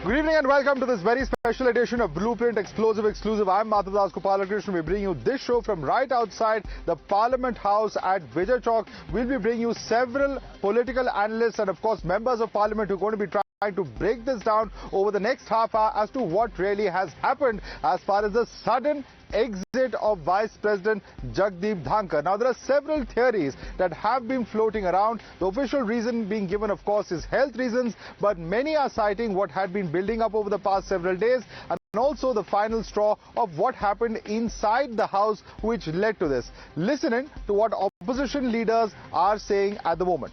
Good evening and welcome to this very special edition of Blueprint Explosive Exclusive. I'm Madhav Gopalakrishnan. We bring you this show from right outside the Parliament House at Vijay Chowk. We'll be bringing you several political analysts and of course members of Parliament who are going to be trying to break this down over the next half hour as to what really has happened as far as the sudden exit of Vice President Jagdeep Dhankar. Now, there are several theories that have been floating around. The official reason being given, of course, is health reasons, but many are citing what had been building up over the past several days and also the final straw of what happened inside the House which led to this. Listen in to what opposition leaders are saying at the moment.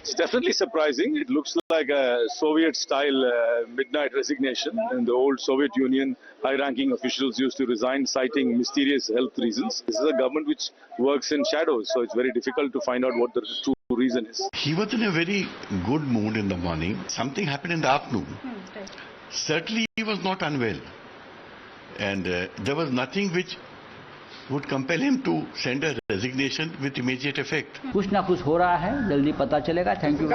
It's definitely surprising. It looks like a Soviet-style midnight resignation. In the old Soviet Union, high-ranking officials used to resign citing mysterious health reasons. This is a government which works in shadows, so it's very difficult to find out what the true reason is. He was in a very good mood in the morning. Something happened in the afternoon. Certainly he was not unwell. And there was nothing which would compel him to send a resignation with immediate effect. कुछ ना कुछ हो रहा है, जल्दी पता चलेगा. Thank you.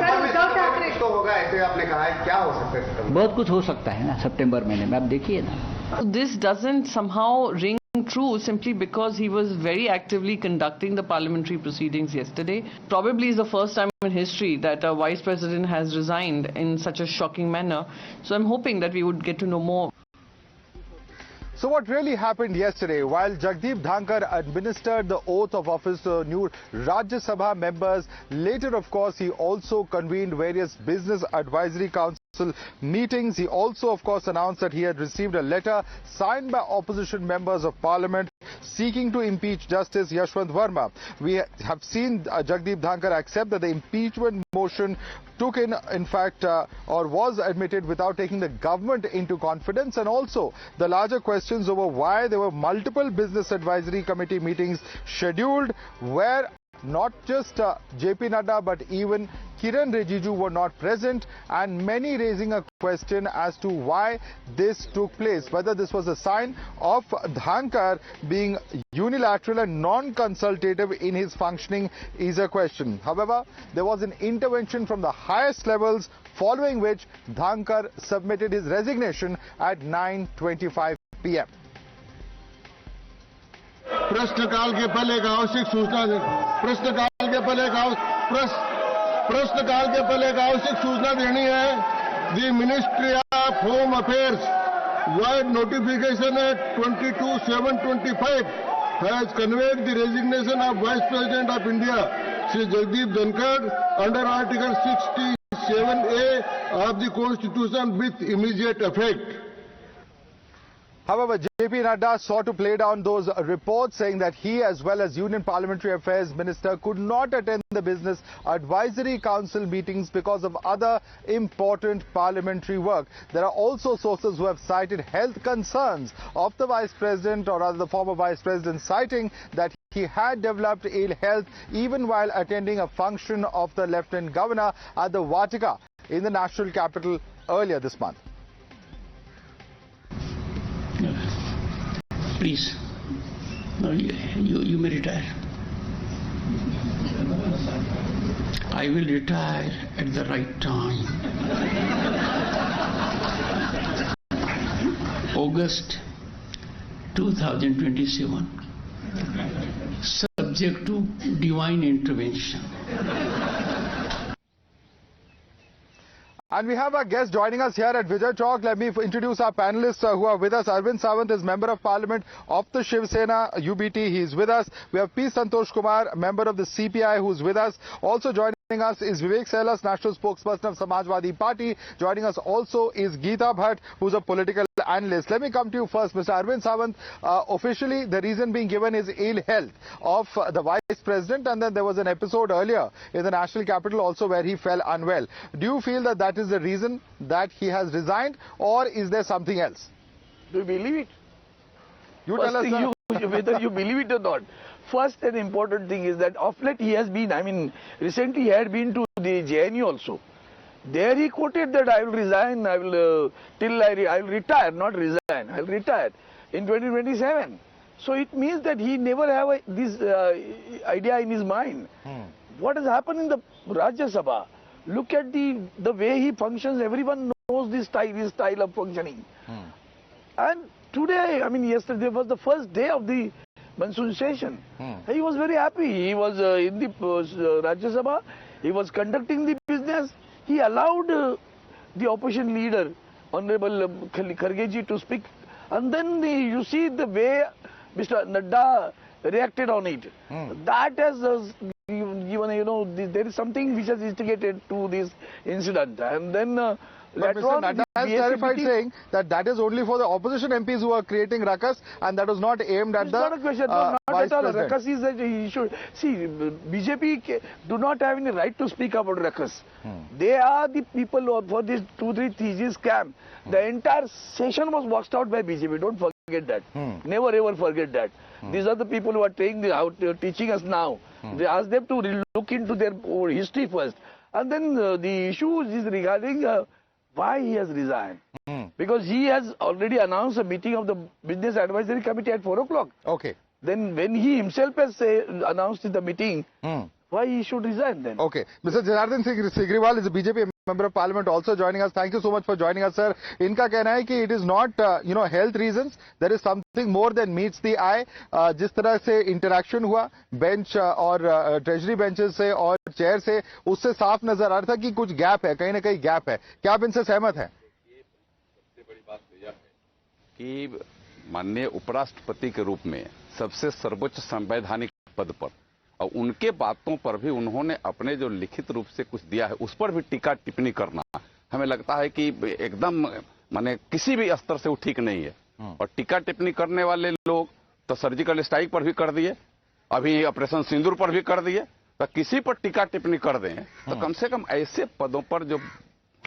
तो होगा ऐसे आपने कहा है, क्या हो सकता है? बहुत कुछ हो सकता है ना सितंबर महीने में, आप देखिए ना. This doesn't somehow ring true simply because he was very actively conducting the parliamentary proceedings yesterday. Probably is the first time in history that a vice president has resigned in such a shocking manner. So I'm hoping that we would get to know more. So what really happened yesterday, while Jagdeep Dhankar administered the oath of office to new Rajya Sabha members, later of course he also convened various business advisory council meetings. He also of course announced that he had received a letter signed by opposition members of parliament seeking to impeach Justice Yashwant Verma. We have seen Jagdeep Dhankar accept that the impeachment motion took in fact, or was admitted without taking the government into confidence, and also the larger questions over why there were multiple business advisory committee meetings scheduled where not just JP Nadda but even Kiran Rijiju were not present, and many raising a question as to why this took place. Whether this was a sign of Dhankar being unilateral and non-consultative in his functioning is a question. However, there was an intervention from the highest levels, following which Dhankar submitted his resignation at 9:25 p.m. प्रश्नकाल के पहले एक आवश्यक सूचना देनी है. The Ministry of Home Affairs, via notification at 22/7/25, has conveyed the resignation of Vice President of India, Shri Jagdeep Dhankar, under Article 67A of the Constitution with immediate effect. However, JP Nadda sought to play down those reports, saying that he, as well as Union Parliamentary Affairs Minister, could not attend the Business Advisory Council meetings because of other important parliamentary work. There are also sources who have cited health concerns of the Vice President, or rather the former Vice President, citing that he had developed ill health even while attending a function of the Lieutenant Governor at the Vatika in the national capital earlier this month. Please, no, you may retire. I will retire at the right time. August 2027, subject to divine intervention. And we have our guest joining us here at Vijay Chowk. Let me introduce our panelists who are with us. Arvind Sawant is Member of Parliament of the Shiv Sena UBT. He is with us. We have P. Santosh Kumar, Member of the CPI, who is with us. Also joining us is Vivek Sailas, National Spokesperson of Samajwadi Party. Joining us also is Geeta Bhatt, who is a political analyst. Let me come to you first, Mr. Arvind Sawant. Officially, the reason being given is ill health of the Vice President, and then there was an episode earlier in the national capital also where he fell unwell. Do you feel that that is the reason that he has resigned, or is there something else? Do you believe it? You tell us, sir. Whether you believe it or not. First and important thing is that of late he has been, recently he had been to the JNU also. There he quoted that I will resign, I will retire, not resign, I will retire in 2027. So it means that he never have this idea in his mind. What has happened in the Rajya Sabha? look at the way he functions. Everyone knows his style of functioning. And today, I mean, yesterday was the first day of the monsoon session. He was very happy. He was in the Rajya Sabha. He was conducting the business. He allowed the opposition leader, Honorable Kharge ji, to speak. And then you see the way Mr. Nadda reacted on it. That has given, you know, there is something which has instigated to this incident. And then but Mr. Nadda has clarified saying that that is only for the opposition MPs who are creating ruckus and that was not aimed at it's the not a question, not Vice at all. President. Ruckus is that he should see. BJP do not have any right to speak about ruckus. They are the people who, for this 2-3 TG scam. The entire session was washed out by BJP. Don't forget that. Never ever forget that. These are the people who are teaching us now. They ask them to look into their history first, and then the issue is regarding why he has resigned. Because he has already announced a meeting of the Business Advisory Committee at 4 o'clock. Okay. Then when he himself has announced in the meeting, why he should resign then? Okay. Mr. Janardhan Singh Sigriwal is a BJP member of parliament also joining us. Thank you so much for joining us, sir. इनका कहना है कि it is not, health reasons. There is something more than meets the eye. जिस तरह से interaction हुआ bench और treasury benches से और chair से, उससे साफ नजर आ रहा था कि कुछ gap है, कहीं ना कहीं gap है. क्या आप इनसे सहमत हैं? सबसे बड़ी बात तो यह है कि माननीय उपराष्ट्रपति के रूप में सबसे सर्वोच्च संवैधानिक पद पर और उनके बातों पर भी उन्होंने अपने जो लिखित रूप से कुछ दिया है उस पर भी टीका टिप्पणी करना हमें लगता है कि एकदम माने किसी भी स्तर से वो ठीक नहीं है। और टीका टिप्पणी करने वाले लोग तो सर्जिकल स्ट्राइक पर भी कर दिए, अभी ऑपरेशन सिंदूर पर भी कर दिए, तो किसी पर टीका टिप्पणी कर दें तो कम से कम ऐसे पदों पर जो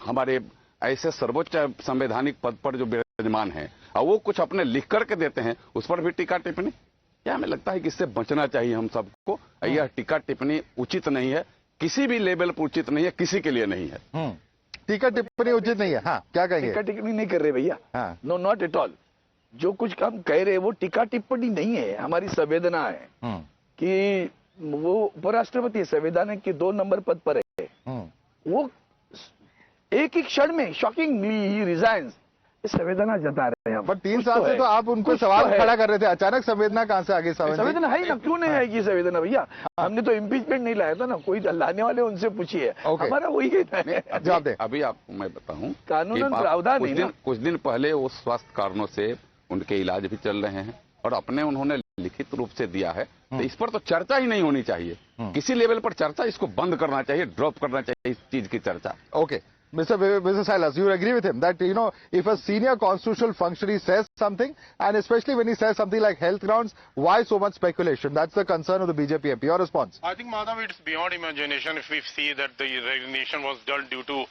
हमारे ऐसे सर्वोच्च संवैधानिक पद पर जो विराजमान हैं और वो कुछ अपने लिख करके देते हैं उस पर भी टीका टिप्पणी, क्या हमें लगता है कि इससे बचना चाहिए हम सबको। यह टीका टिप्पणी उचित नहीं है, किसी भी लेवल पर उचित नहीं है, किसी के लिए नहीं है। टीका टिप्पणी उचित नहीं है। हाँ, क्या कहेंगे? टीका टिप्पणी नहीं कर रहे भैया। हाँ। No, not at all. जो कुछ काम कह रहे वो टीका टिप्पणी नहीं है, हमारी संवेदना है कि वो उपराष्ट्रपति संविधान के 2 नंबर पद पर है। वो एक ही क्षण में शॉकिंगली ही रिजाइन्स, संवेदना जता रहे हैं। पर 3 साल से तो आप उनको सवाल खड़ा कर रहे थे, अचानक संवेदना कहां से आ गई? संवेदना है ना, क्यों नहीं आएगी संवेदना भैया? हमने तो इम्पीचमेंट नहीं लाया था ना, कोई लाने वाले उनसे पूछिए। हमारा वही कहना है। जवाब दे। अभी आपको मैं बताऊं, कानूनन प्रावधान नहीं। कुछ दिन पहले वो स्वास्थ्य कारणों से उनके इलाज भी चल रहे हैं और अपने उन्होंने लिखित रूप से दिया है, तो इस पर तो चर्चा ही नहीं होनी चाहिए। किसी लेवल पर चर्चा, इसको बंद करना चाहिए, ड्रॉप करना चाहिए इस चीज की चर्चा। Okay, Mr. Silas, you agree with him that, if a senior constitutional functionary says something, and especially when he says something like health grounds, why so much speculation? That's the concern of the BJP MP. Your response? I think, Madhav, it's beyond imagination if we see that the resignation was done due to,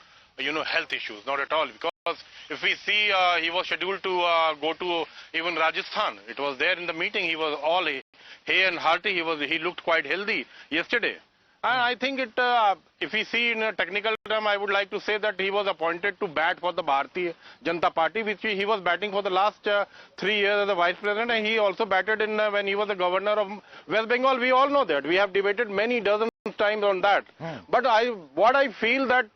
health issues. Not at all. Because if we see he was scheduled to go to even Rajasthan. It was there in the meeting. He was all hay and hearty. He looked quite healthy yesterday. And I think if we see in a technical term, I would like to say that he was appointed to bat for the Bharatiya Janata Party, which he was batting for the last 3 years as the Vice President, and he also batted in when he was the Governor of West Bengal. We all know that. We have debated many dozens times on that. But what I feel that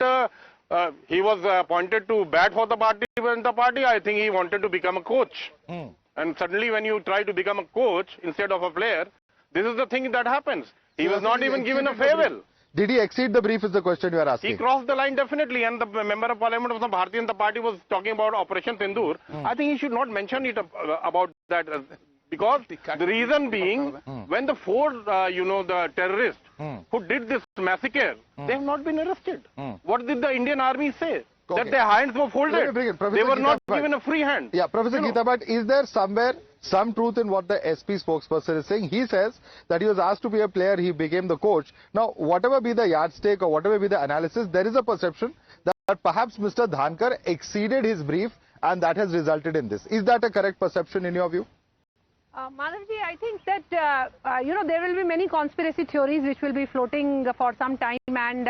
he was appointed to bat for the Bharatiya Janata Party, I think he wanted to become a coach. And suddenly when you try to become a coach instead of a player, this is the thing that happens. He was not even given a farewell. Did he exceed the brief is the question you are asking? He crossed the line definitely, and the member of parliament of the Bharatiya Janata Party was talking about Operation Sindoor. I think he should not mention it about that because the reason being when the 4, the terrorists who did this massacre, they have not been arrested. What did the Indian army say? Okay. That their hands were folded. They were not given a free hand. Yeah, Professor Geeta Bhatt, is there somewhere some truth in what the SP spokesperson is saying? He says that he was asked to be a player, he became the coach. Now, whatever be the yardstick or whatever be the analysis, there is a perception that perhaps Mr. Dhankar exceeded his brief and that has resulted in this. Is that a correct perception in your view? Madhavji, I think that, there will be many conspiracy theories which will be floating for some time, and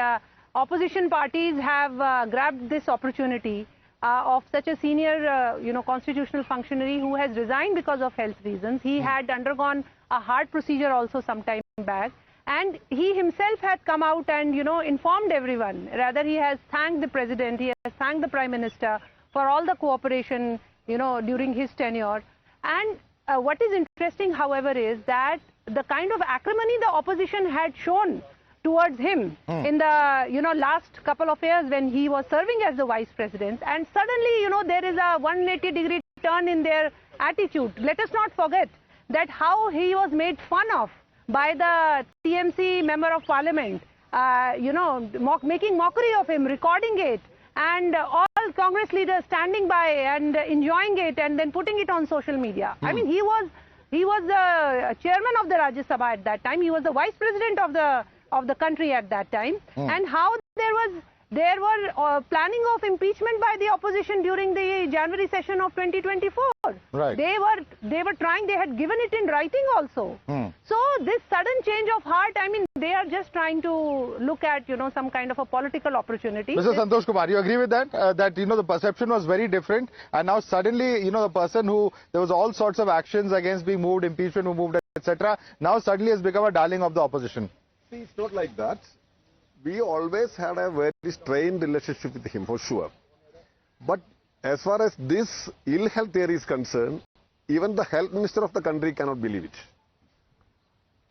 opposition parties have grabbed this opportunity of such a senior, constitutional functionary who has resigned because of health reasons. He had undergone a heart procedure also some time back, And he himself had come out and, informed everyone. Rather, he has thanked the president, he has thanked the prime minister for all the cooperation, during his tenure. And what is interesting, however, is that the kind of acrimony the opposition had shown towards him in the, last couple of years when he was serving as the vice president. And suddenly, there is a 180-degree turn in their attitude. Let us not forget that how he was made fun of by the TMC member of parliament, making mockery of him, recording it, and all Congress leaders standing by and enjoying it and then putting it on social media. I mean, he was the chairman of the Rajya Sabha at that time. He was the vice president of the country at that time. And how there were planning of impeachment by the opposition during the January session of 2024. Right. They were trying, they had given it in writing also. So this sudden change of heart, I mean, they are just trying to look at, some kind of a political opportunity. Mr. Santosh Kumar, you agree with that? That, the perception was very different. And now suddenly, the person who, there was all sorts of actions against being moved, impeachment moved, etc. Now suddenly has become a darling of the opposition. See, it's not like that. We always had a very strained relationship with him, for sure. But as far as this ill health theory is concerned, even the health minister of the country cannot believe it.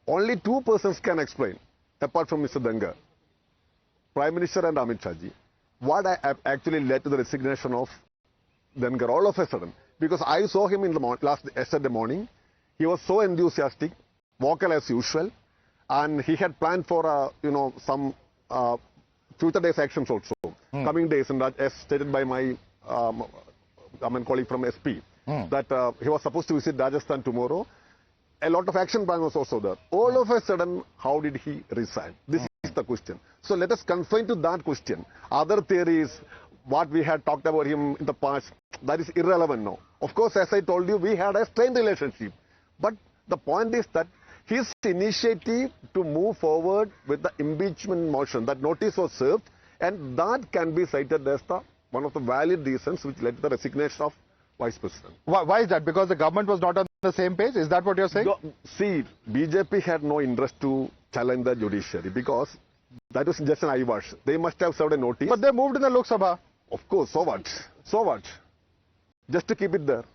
Only two persons can explain, apart from Mr. Dangar, Prime Minister and Amit Shah ji, what actually led to the resignation of Dangar all of a sudden. Because I saw him in the yesterday morning. He was so enthusiastic, vocal as usual, and he had planned for some future days actions also, coming days, and as stated by my colleague from SP, that he was supposed to visit Rajasthan tomorrow. A lot of action plan was also there. All of a sudden, how did he resign? This is the question. So let us confine to that question. Other theories, what we had talked about him in the past, that is irrelevant now. Of course, as I told you, we had a strained relationship. But the point is that his initiative to move forward with the impeachment motion, that notice was served, and that can be cited as one of the valid reasons which led to the resignation of Vice President. Why is that? Because the government was not on the same page? Is that what you're saying? See, BJP had no interest to challenge the judiciary because that was just an eyewash. They must have served a notice. But they moved in the Lok Sabha. Of course, so what? So what? Just to keep it there.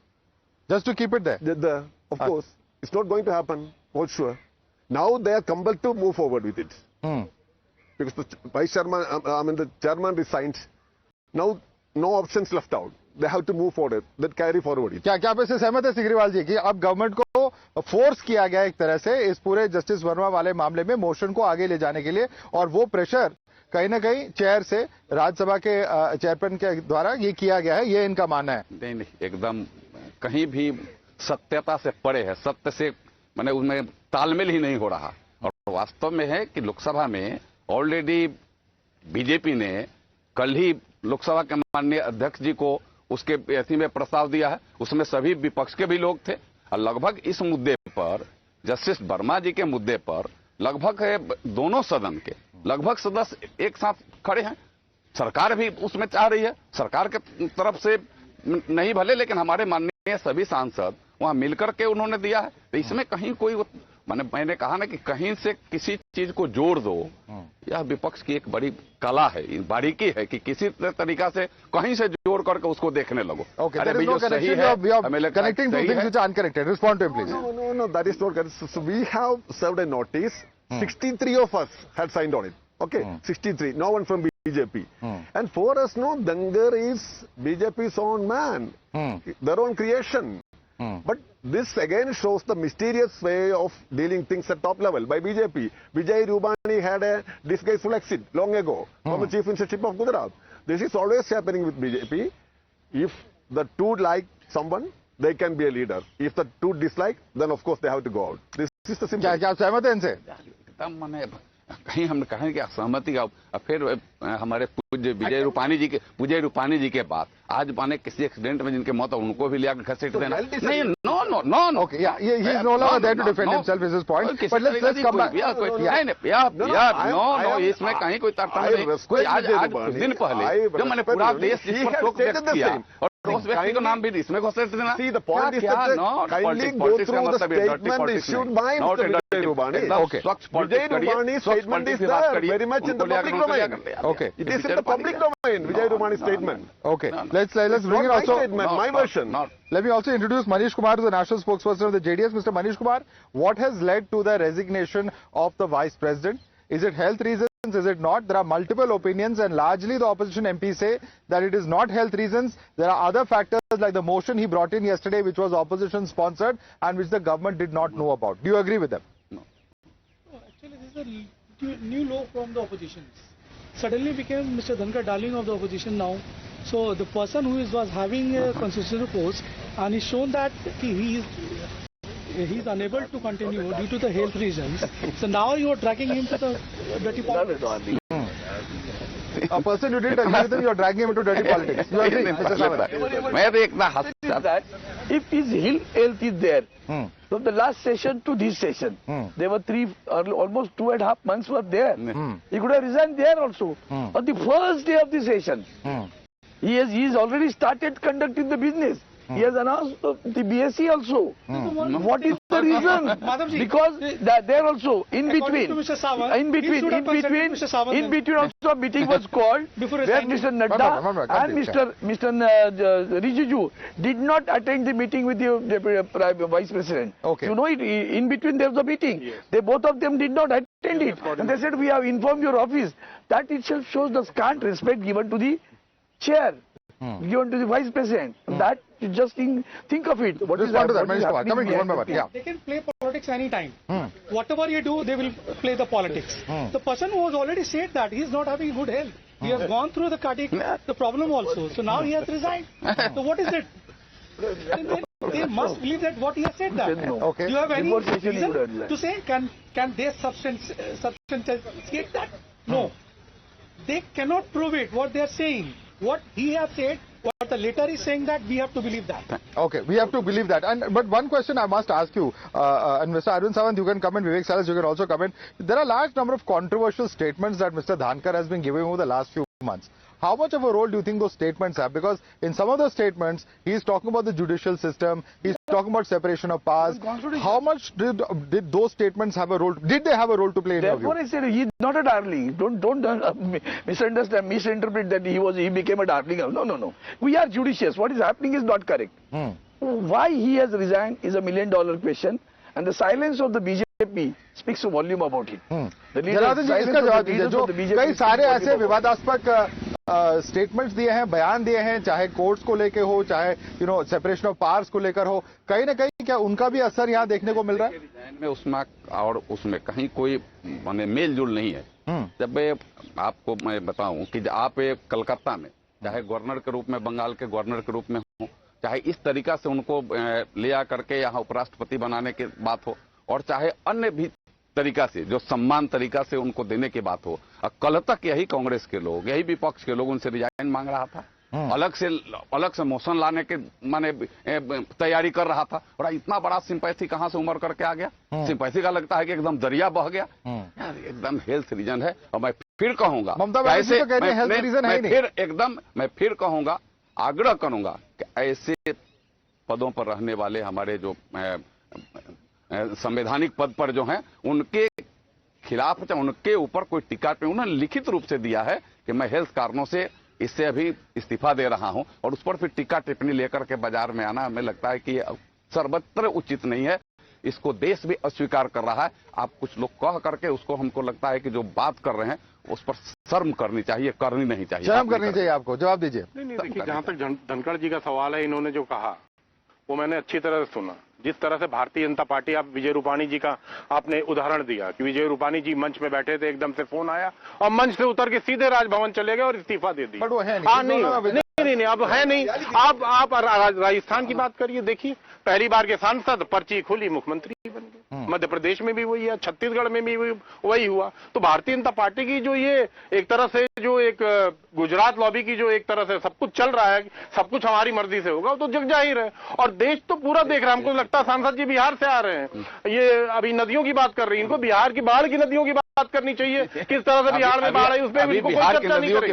Just to keep it there? Of course. It's not going to happen, for sure. Now they are compelled to move forward with it. Because the vice chairman, the chairman resigned. Now, no options left out. They have to move forward. That carry forward it. क्या आप इससे सहमत है सिग्रीवाल जी कि अब government को force किया गया एक तरह से इस पूरे जस्टिस वर्मा वाले मामले में मोशन को आगे ले जाने के लिए, और वो प्रेशर कहीं ना कहीं चेयर से राज्यसभा के चेयरमैन के द्वारा ये किया गया है, ये इनका मानना है? नहीं, एकदम कहीं भी सत्यता से परे है, सत्य से मैंने उसमें तालमेल ही नहीं हो रहा। और वास्तव में है कि लोकसभा में ऑलरेडी बीजेपी ने कल ही लोकसभा के माननीय अध्यक्ष जी को उसके ऐसी में प्रस्ताव दिया है, उसमें सभी विपक्ष के भी लोग थे, और लगभग इस मुद्दे पर, जस्टिस वर्मा जी के मुद्दे पर लगभग दोनों सदन के लगभग सदस्य एक साथ खड़े हैं। सरकार भी उसमें चाह रही है, सरकार के तरफ से नहीं भले, लेकिन हमारे माननीय सभी सांसद वहां मिलकर के उन्होंने दिया है। तो इसमें कहीं कोई मैंने कहा ना कि कहीं से किसी चीज को जोड़ दो, यह विपक्ष की एक बड़ी कला है, बारीकी है कि किसी तरीका से कहीं से जोड़ करके उसको देखने लगो। No, that is not correct. So we have served a notice. 63 of us had signed on it. Okay, 63. No one from BJP. And for us, no, Dangar is BJP's own man, their own creation. But this again shows the mysterious way of dealing things at top level by BJP. Vijay Rubani had a disgraceful exit long ago from the chief ministership of Gujarat. This is always happening with BJP. If the two like someone, they can be a leader. If the two dislike, then of course they have to go out. This is the simple. क्या आप सहमत हैं इनसे? एकदम मैंने कहीं हम कहें कि सहमति का फिर हमारे पूज्य विजय रूपानी जी के बाद आज माने किसी एक्सीडेंट में जिनके मौत उनको भी लिया घसीट देना नहीं no okay he is no longer there to defend himself is his point, but let's come back. No इसमें कहीं कोई तर्क नहीं। कोई आज कुछ दिन पहले जब मैंने पूरा देश इस पर शोक व्यक्त किया और उस व्यक्ति का नाम भी इसमें घोषित देना। See, the point is that kindly go through the statement issued by Mr. Vijay Rupani. Okay. Vijay Rupani's statement is there, very much in the public domain. Okay. It is in the public domain, Vijay Rupani's statement. Okay. Let's bring it My also. statement, my version. Let me also introduce Manish Kumar, the national spokesperson of the JDS. Mr. Manish Kumar, what has led to the resignation of the Vice President? Is it health reasons? Is it not? There are multiple opinions, and largely the opposition MPs say that it is not health reasons. There are other factors like the motion he brought in yesterday, which was opposition sponsored and which the government did not know about. Do you agree with them? No, actually, this is a new law from the opposition. Suddenly became Mr. Dhankar darling of the opposition now. So the person who was having a constitutional post and he's shown that he is unable to continue due to the health reasons. So now you are dragging him to the dirty politics. A person you didn't agree with him, you are dragging him into dirty politics. You agree, Mr. Sawant? That if his health is there, from the last session to this session, there were almost 2.5 months were there. He could have resigned there also. On the first day of the session, he has already started conducting the business. He has announced the BSc also. What is the reason? Because there also, in between also a meeting was called where Mr. Nadda and Mr. Rijiju did not attend the meeting with the Vice President. Okay. You know, in between there was a meeting. Yes. They both of them did not attend it. And they said, we have informed your office. That itself shows the scant respect given to the chair. Given to the Vice President. That, you just think of it. What is that? They can play politics anytime. Whatever you do, they will play the politics. The person who has already said that he is not having good health. He has gone through the cardiac the problem also. So now he has resigned. So what is it? They must believe that what he has said that. Okay. Do you have any reason to say can they substantiate that? No. They cannot prove it. What they are saying. What he has said, what the letter is saying that we have to believe that. Okay, we have to believe that. But one question I must ask you, and Mr. Arvind Sawant, you can comment, Vivek Salas, you can also comment. There are a large number of controversial statements that Mr. Dhankar has been giving over the last few months. How much of a role do you think those statements have? Because in some of those statements, he is talking about the judicial system, he's talking about separation of powers. How much did those statements have a role? Did they have a role to play in your view? Therefore, I said he's not a darling. Don't misinterpret that he became a darling. No. We are judicious. What is happening is not correct. Why he has resigned is $1 million question, and the silence of the BJP speaks a volume about it. Janardan जी, इसका जवाब दीजिए. जो कई सारे ऐसे विवादास्पद statements दिए हैं, बयान दिए हैं, चाहे कोर्ट्स को लेके हो, चाहे सेपरेशन ऑफ पावर्स को लेकर हो, कहीं ना कहीं क्या उनका भी असर यहाँ देखने को मिल रहा है? में उसमें कहीं कोई माने मेल जोल नहीं है. जब आपको मैं बताऊं कि आप कलकत्ता में चाहे गवर्नर के रूप में, बंगाल के गवर्नर के रूप में हो, चाहे इस तरीका से उनको ले आकर के यहाँ उपराष्ट्रपति बनाने की बात हो, और चाहे अन्य भी तरीका से जो सम्मान तरीका से उनको देने की बात हो, कल तक यही कांग्रेस के लोग, यही विपक्ष के लोग उनसे रिजाइन मांग रहा था. अलग से मोशन लाने के माने तैयारी कर रहा था. और इतना बड़ा सिंपैथी कहां से उमड़ करके आ गया? सिंपैथी का लगता है कि एकदम दरिया बह गया. यार एकदम हेल्थ रीजन है. और मैं फिर कहूंगा, मैं फिर कहूंगा, आग्रह करूंगा कि ऐसे पदों पर रहने वाले हमारे जो संवैधानिक पद पर जो हैं, उनके खिलाफ उनके ऊपर कोई टिक्का उन्होंने लिखित रूप से दिया है कि मैं हेल्थ कारणों से इससे अभी इस्तीफा दे रहा हूं, और उस पर फिर टिक्का टिप्पणी लेकर के बाजार में आना हमें लगता है कि सर्वत्र उचित नहीं है. इसको देश भी अस्वीकार कर रहा है. आप कुछ लोग कह करके उसको, हमको लगता है कि जो बात कर रहे हैं उस पर शर्म करनी चाहिए, करनी नहीं चाहिए. शर्म करनी चाहिए आपको. जवाब दीजिए. नहीं, देखिए, जहां तक धनखड़ जी का सवाल है, इन्होंने जो कहा वो मैंने अच्छी तरह से सुना. जिस तरह से भारतीय जनता पार्टी, आप विजय रूपाणी जी का आपने उदाहरण दिया कि विजय रूपाणी जी मंच में बैठे थे, एकदम से फोन आया और मंच से उतर के सीधे राजभवन चले गए और इस्तीफा दे दिया. नहीं, अब है नहीं. आप राजस्थान की बात करिए. देखिए, पहली बार के सांसद, पर्ची खुली, मुख्यमंत्री बन गए. मध्य प्रदेश में भी वही है, छत्तीसगढ़ में भी वही हुआ. तो भारतीय जनता पार्टी की जो ये एक तरह से जो एक गुजरात लॉबी की जो एक तरह से सब कुछ चल रहा है, सब कुछ हमारी मर्जी से होगा, तो जग जाहिर है. और देश तो पूरा देख रहा है. हमको लगता है सांसद जी बिहार से आ रहे हैं, ये अभी नदियों की बात कर रही है, इनको बिहार की बाढ़ की नदियों की बात बात करनी चाहिए, किस तरह से बिहार में बाढ़ आई उस पर कोई चर्चा नहीं करेगी।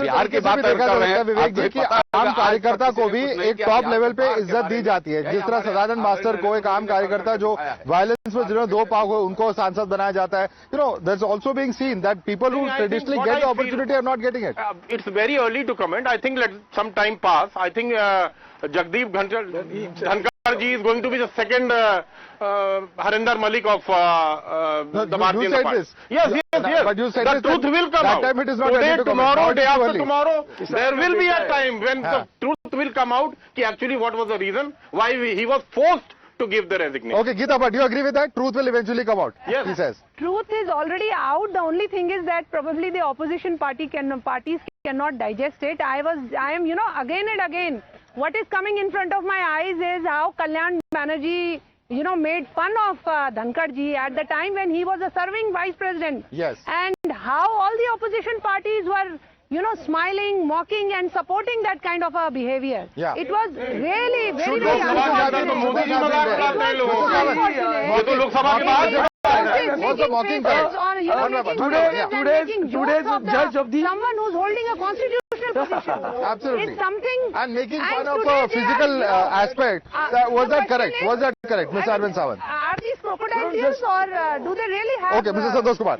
बिहार की बात कर रहे हैं विवेक जी कि आम कार्यकर्ता को भी एक टॉप लेवल पे इज्जत दी जाती है। जिस तरह सदानंद मास्टर को एक आम कार्यकर्ता जो वायलेंस में जिन्होंने दो पाव हुए उनको सांसद बनाया जाता है। You know that's also being seen that people who traditionally get the opportunity are not getting it. It's very early to comment. I think let some time pass. I think Jagdeep Dhankar ji is going to be the second Harinder Malik of the Bharatiya Janata Party. Yes. But you said the truth will come out. That time it is not today, tomorrow, day after early. tomorrow, there will be a time when the truth will come out. Ki actually, what was the reason why he was forced to give the resignation? Okay, Geeta, but do you agree with that? Truth will eventually come out. Yes, he says. Truth is already out. The only thing is that probably the opposition parties cannot digest it. I am, you know, again and again, what is coming in front of my eyes is how Kalyan Banerjee, you know, made fun of Dhankar ji at the time when he was a serving vice president. Yes. And how all the opposition parties were, you know, smiling, mocking and supporting that kind of a behavior. Yeah. It was really very, Should very unfortunate. What's the mocking part? Today's judge of the... Someone who's holding a constitutional position. Absolutely. It's something... And making fun of a physical aspect. Was that correct? Was that correct, Mr. Arvind Sawant? Are these crocodile tears or do they really have... Okay, Mr. Santosh Kumar.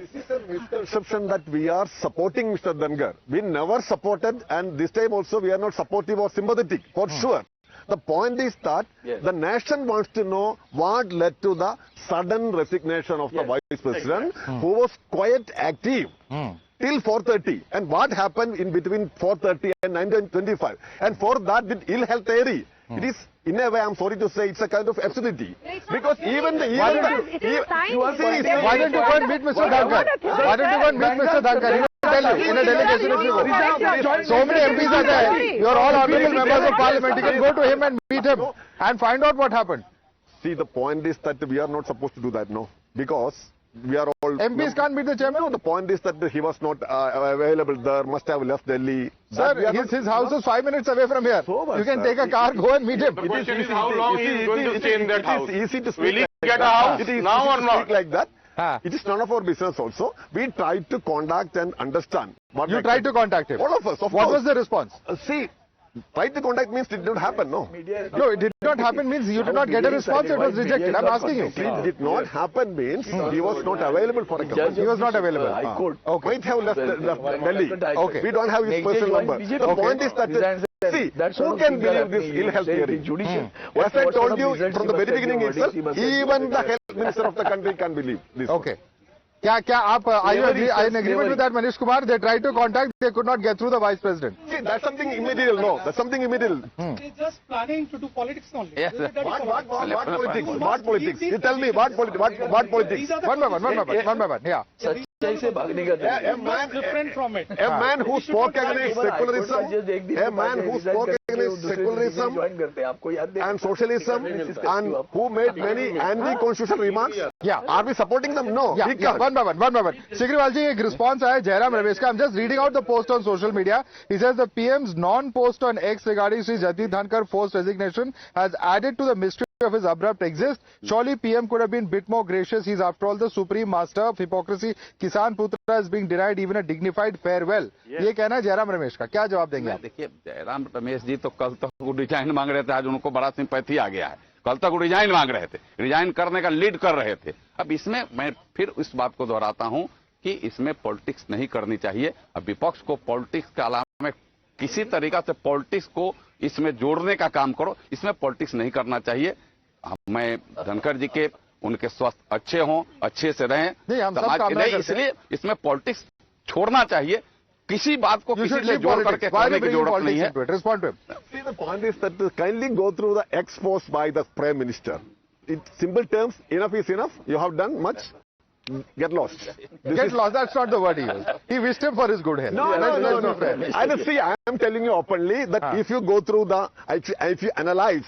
Misconception that we are supporting Mr. Dhankar. We never supported, and this time also we are not supportive or sympathetic, for sure. The point is that the nation wants to know what led to the sudden resignation of the Vice President, who was quite active till 4:30. And what happened in between 4:30 and 9:25? And for that, with ill health theory, it is, in a way, I'm sorry to say, it's a kind of absurdity. Because even the... Why don't you go and meet Mr. Dhankar? Why don't you go and meet Mr. Dhankar? He will tell you in a delegation if you go. So many MPs are there. You are all honorable members of parliament. You can go to him and meet him and find out what happened. See, the point is that we are not supposed to do that, no. Because we are all... MPs can't meet the chairman? No, the point is that he was not available there, must have left Delhi. Sir, his house is 5 minutes away from here. You can take a car, go and meet him. The question is how long he is going to stay in that house. It is easy to speak. Will he like get a that. house It is now easy or to not? speak like that. It is none of our business also. We tried to contact and understand. You tried to contact him? All of us, of What course. was the response? See, tried to contact means it did not happen, no. No, it did not happen means you did not get a response, it was rejected. I'm asking you. It did not happen means he was not available for a comment. He was not available. Okay. Might have left Delhi. Okay. We don't have his personal number. The point is that, see, who can believe this ill health theory? As I told you from the very beginning itself, even the health minister of the country can believe this. Okay. Are you in agreement with that, Manish Kumar? They tried to contact, they could not get through the vice president. See, that's something immaterial, no. That's something immaterial. They're just planning to do politics only. Yes, sir. What politics? What politics? You tell me, what politics? One by one, yeah. A man Different from it. A man who spoke against secularism, and socialism, and who made many anti-constitutional remarks. Yeah. Are we supporting them? No. Yeah, we can't. one by one. Sigriwal ji, एक response आया Jairam Ramesh का. I'm just reading out the post on social media. He says the PM's non-post on X regarding Sri Jagdeep Dhankar forced resignation has added to the mystery of his abrupt exit. Surely PM could have been a bit more gracious. He's after all the supreme master of hypocrisy. Kisan Putra is being denied even a dignified farewell. ये कहना है जयराम रमेश का. क्या जवाब देंगे आप? देखिए, जयराम रमेश जी तो कल तक वो रिजाइन मांग रहे थे, आज उनको बड़ा सिंपैथी आ गया है. कल तक वो रिजाइन मांग रहे थे, रिजाइन करने का लीड कर रहे थे. अब इसमें मैं फिर इस बात को दोहराता हूं कि इसमें पॉलिटिक्स नहीं करनी चाहिए. अब विपक्ष को पॉलिटिक्स के अलावा में किसी तरीका से पॉलिटिक्स को इसमें जोड़ने का काम करो. इसमें पॉलिटिक्स नहीं करना चाहिए. मैं धनखड़ जी के उनके स्वास्थ्य अच्छे हों, अच्छे से रहें, इसलिए इसमें पॉलिटिक्स छोड़ना चाहिए. किसी बात को किसी से जोड़ करके करने की जरूरत नहीं है. Respond to him. See, the point is that kindly go through the expose by the Prime Minister. In simple terms, enough is enough. You have done much. Get lost. Get lost, that's not the word he used. He wished him for his good health. No. And see, I am telling you openly that if you go through if you analyze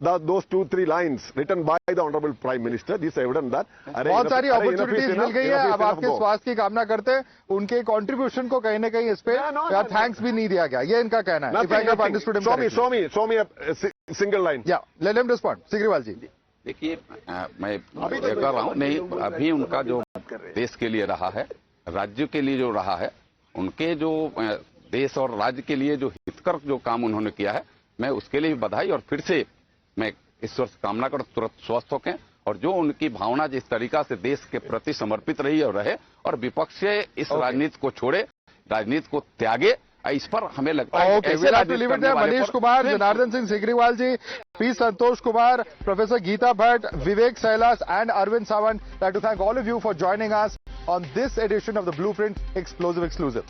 those 2-3 lines written by the Honorable Prime Minister, this is evident that बहुत सारी opportunities मिल गई है. अब आपके स्वास्थ्य की कामना करते हैं. उनके कंट्रीब्यूशन को कहीं ना कहीं इस पे थैंक्स भी नहीं दिया गया. ये इनका कहना है. If I have understood him correctly. Show me a single line. Yeah, let him respond. Sigriwal ji. देखिए, मैं ये कर रहा हूँ. नहीं, अभी उनका जो कर रहे हैं। देश के लिए रहा है, राज्य के लिए जो रहा है, उनके जो देश और राज्य के लिए जो हितकर जो काम उन्होंने किया है, मैं उसके लिए भी बधाई और फिर से मैं ईश्वर से कामना कर तुरंत स्वस्थ होके और जो उनकी भावना जिस तरीका से देश के प्रति समर्पित रही और रहे और विपक्ष से इस राजनीति को छोड़े, राजनीति को त्यागे, इस पर हमें लगता है कि ऐसे राजनीति करने वाले मनीष पर- Kumar, Janardan Singh Sigriwal ji, P Santosh Kumar, professor Geeta Bhatt, Vivek Sailas and Arvind Sawant. I'd like to thank all of you for joining us on this edition of the Blueprint Explosive Exclusive.